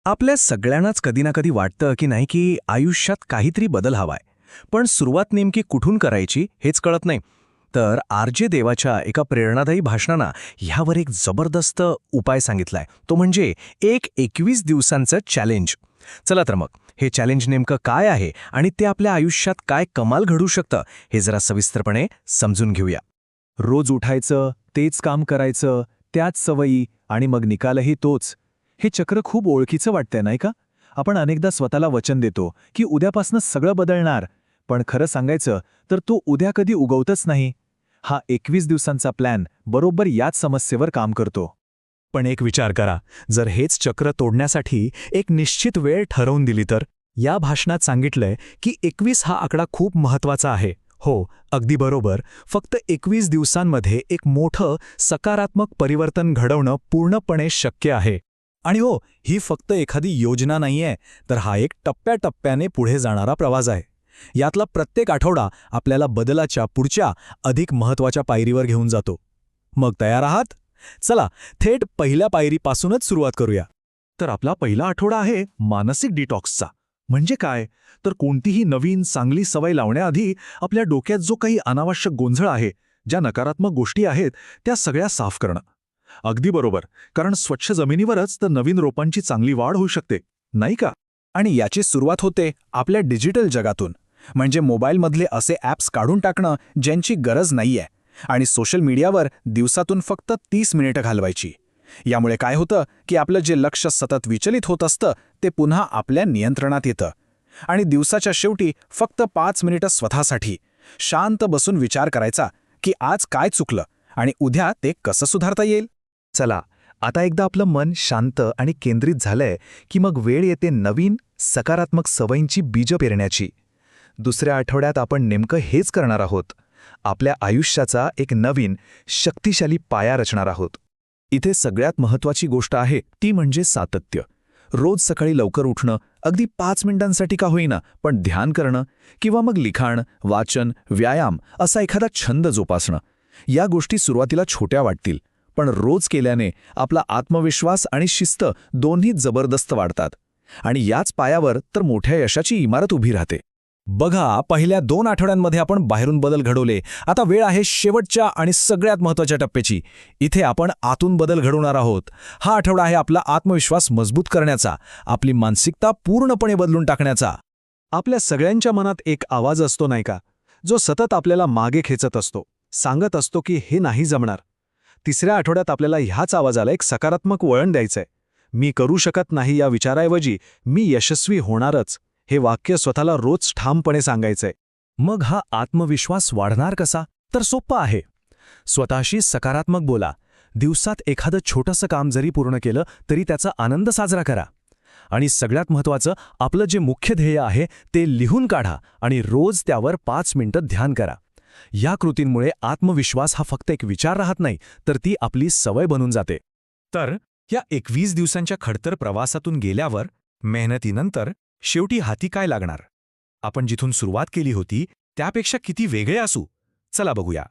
आपल्या सगळ्यांनाच कधी ना कधी वाटतं की नाही की आयुष्यात काहीतरी बदल हवाय, पण सुरुवात नेमकी कुठून करायची हेच कळत नाही. तर आर.जे. देवाच्या एका प्रेरणादायी भाषणानं ह्यावर एक जबरदस्त उपाय सांगितलाय, तो म्हणजे एक 21 दिवसांचं चॅलेंज. चला तर मग हे चॅलेंज नेमकं काय आहे आणि ते आपल्या आयुष्यात काय कमाल घडू शकतं हे जरा सविस्तरपणे समजून घेऊया. रोज उठायचं, तेच काम करायचं, त्याच सवयी आणि मग निकालही तोच. हे चक्र खूप ओळखीचं वाटतंय नाही का? आपण अनेकदा स्वतःला वचन देतो की उद्यापासून सगळं बदलणार, पण खरं सांगायचं तर तो उद्या कधी उगवतच नाही. हा 21 दिवसांचा प्लॅन बरोबर याच समस्येवर काम करतो. पण एक विचार करा, जर हेच चक्र तोडण्यासाठी एक निश्चित वेळ ठरवून दिली तर? या भाषणात सांगितलंय की 21 हा आकडा खूप महत्त्वाचा आहे. हो, अगदी बरोबर. फक्त 21 दिवसांमध्ये एक मोठं सकारात्मक परिवर्तन घडवणं पूर्णपणे शक्य आहे. आणि हो, ही फक्त एखादी योजना नाहीये, तर हा एक टप्प्याटप्प्याने पुढे जाणारा प्रवास आहे. यातला प्रत्येक आठवडा आपल्याला बदलाच्या पुढच्या अधिक महत्त्वाच्या पायरीवर घेऊन जातो. मग तयार आहात? चला, थेट पहिल्या पायरीपासूनच सुरुवात करूया. तर आपला पहिला आठवडा आहे मानसिक डिटॉक्सचा. म्हणजे काय? तर कोणतीही नवीन चांगली सवय लावण्याआधी आपल्या डोक्यात जो काही अनावश्यक गोंधळ आहे, ज्या नकारात्मक गोष्टी आहेत, त्या सगळ्या साफ करणं. अगदी बरोबर, कारण स्वच्छ जमिनीवरच तर नवीन रोपांची चांगली वाढ होऊ शकते, नाही का? आणि याची सुरुवात होते आपल्या डिजिटल जगातून. म्हणजे मोबाईलमधले असे ॲप्स काढून टाकणं ज्यांची गरज नाहीये, आणि सोशल मीडियावर दिवसातून फक्त 30 मिनिटं घालवायची. यामुळे काय होतं की आपलं जे लक्ष सतत विचलित होत असतं ते पुन्हा आपल्या नियंत्रणात येतं. आणि दिवसाच्या शेवटी फक्त 5 मिनिटं स्वतःसाठी शांत बसून विचार करायचा की आज काय चुकलं आणि उद्या ते कसं सुधारता येईल. चला, आता एकदा आपलं मन शांत आणि केंद्रित झालंय की मग वेळ येते नवीन सकारात्मक सवयींची बीजं पेरण्याची. दुसऱ्या आठवड्यात आपण नेमकं हेच करणार आहोत. आपल्या आयुष्याचा एक नवीन शक्तिशाली पाया रचणार आहोत. इथे सगळ्यात महत्त्वाची गोष्ट आहे ती म्हणजे सातत्य. रोज सकाळी लवकर उठणं, अगदी 5 मिनिटांसाठी का होईना, पण ध्यान करणं किंवा मग लिखाण, वाचन, व्यायाम असा एखादा छंद जोपासणं. या गोष्टी सुरुवातीला छोट्या वाटतील, पण रोज केल्याने आपला आत्मविश्वास आणि शिस्त दोन्ही जबरदस्त वाढतात. आणि याच पायावर तर मोठ्या यशाची इमारत उभी राहते. बघा, पहिल्या 2 आठवड्यांमध्ये आपण बाहेरून बदल घडवले. आता वेळ आहे शेवटच्या आणि सगळ्यात महत्त्वाच्या टप्प्याची. इथे आपण आतून बदल घडवणार आहोत. हा आठवडा आहे आपला आत्मविश्वास मजबूत करण्याचा, आपली मानसिकता पूर्णपणे बदलून टाकण्याचा. आपल्या सगळ्यांच्या मनात एक आवाज असतो नाही का, जो सतत आपल्याला मागे खेचत असतो, सांगत असतो की हे नाही जमणार. तिसऱ्या आठवड्यात आपल्याला ह्याच आवाजाला एक सकारात्मक वळण द्यायचंय. मी करू शकत नाही या विचाराऐवजी मी यशस्वी होणारच हे वाक्य स्वतःला रोज ठामपणे सांगायचंय. मग हा आत्मविश्वास वाढणार कसा? तर सोपं आहे. स्वतःशी सकारात्मक बोला. दिवसात एखादं छोटंसं काम जरी पूर्ण केलं तरी त्याचा आनंद साजरा करा. आणि सगळ्यात महत्त्वाचं, आपलं जे मुख्य ध्येय आहे ते लिहून काढा आणि रोज त्यावर 5 मिनिटं ध्यान करा. या कृतींमुळे आत्मविश्वास हा फक्त एक विचार राहत नाही, तर ती आपली सवय बनून जाते. तर या 21 दिवसांच्या खडतर प्रवासातून गेल्यावर, मेहनतीनंतर शेवटी हाती काय लागणार? आपण जिथून सुरुवात केली होती त्यापेक्षा किती वेगळे असू? चला बघूया.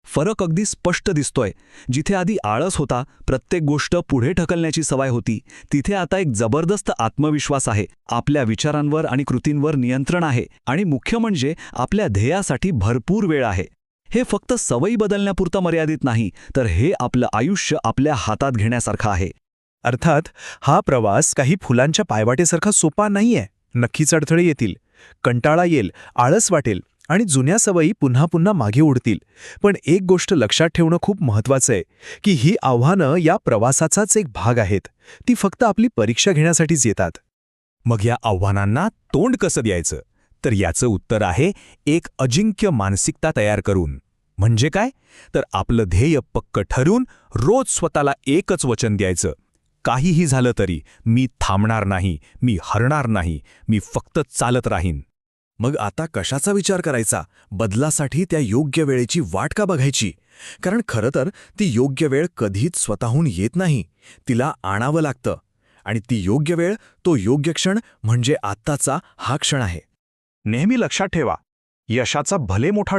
फरक अगदी स्पष्ट दिसतोय. जिथे आधी आळस होता, प्रत्येक गोष्ट पुढे ढकलण्याची सवय होती, तिथे आता एक जबरदस्त आत्मविश्वास आहे. आपल्या विचारांवर आणि कृतींवर नियंत्रण आहे, आणि मुख्य म्हणजे आपल्या ध्येयासाठी भरपूर वेळ आहे. हे फक्त सवयी बदलण्यापुरतं मर्यादित नाही, तर हे आपलं आयुष्य आपल्या हातात घेण्यासारखं आहे. अर्थात हा प्रवास काही फुलांच्या पायवाटेसारखा सोपा नाहीये. नक्कीच अडथळे येतील, कंटाळा येईल, आळस वाटेल आणि जुन्या सवयी पुन्हा पुन्हा मागे उडतील. पण एक गोष्ट लक्षात ठेवणं खूप महत्त्वाचं आहे की ही आव्हानं या प्रवासाचाच एक भाग आहेत. ती फक्त आपली परीक्षा घेण्यासाठीच येतात. मग या आव्हानांना तोंड कसं द्यायचं? तर याचं उत्तर आहे एक अजिंक्य मानसिकता तयार करून. म्हणजे काय? तर आपलं ध्येय पक्क ठरवून रोज स्वतःला एकच वचन द्यायचं. काहीही झालं तरी मी थांबणार नाही, मी हरणार नाही, मी फक्त चालत राहीन. मग आता कशाचा विचार करायचा? बदलासाठी त्या योग्य वेळेची वाट का बघायची? कारण खरं तर ती योग्य वेळ कधीच स्वतःहून येत नाही, तिला आणावं लागतं. आणि ती योग्य वेळ, तो योग्य क्षण म्हणजे आत्ताचा हा क्षण आहे. नेहमी लक्षात ठेवा, यशाचा भले मोठा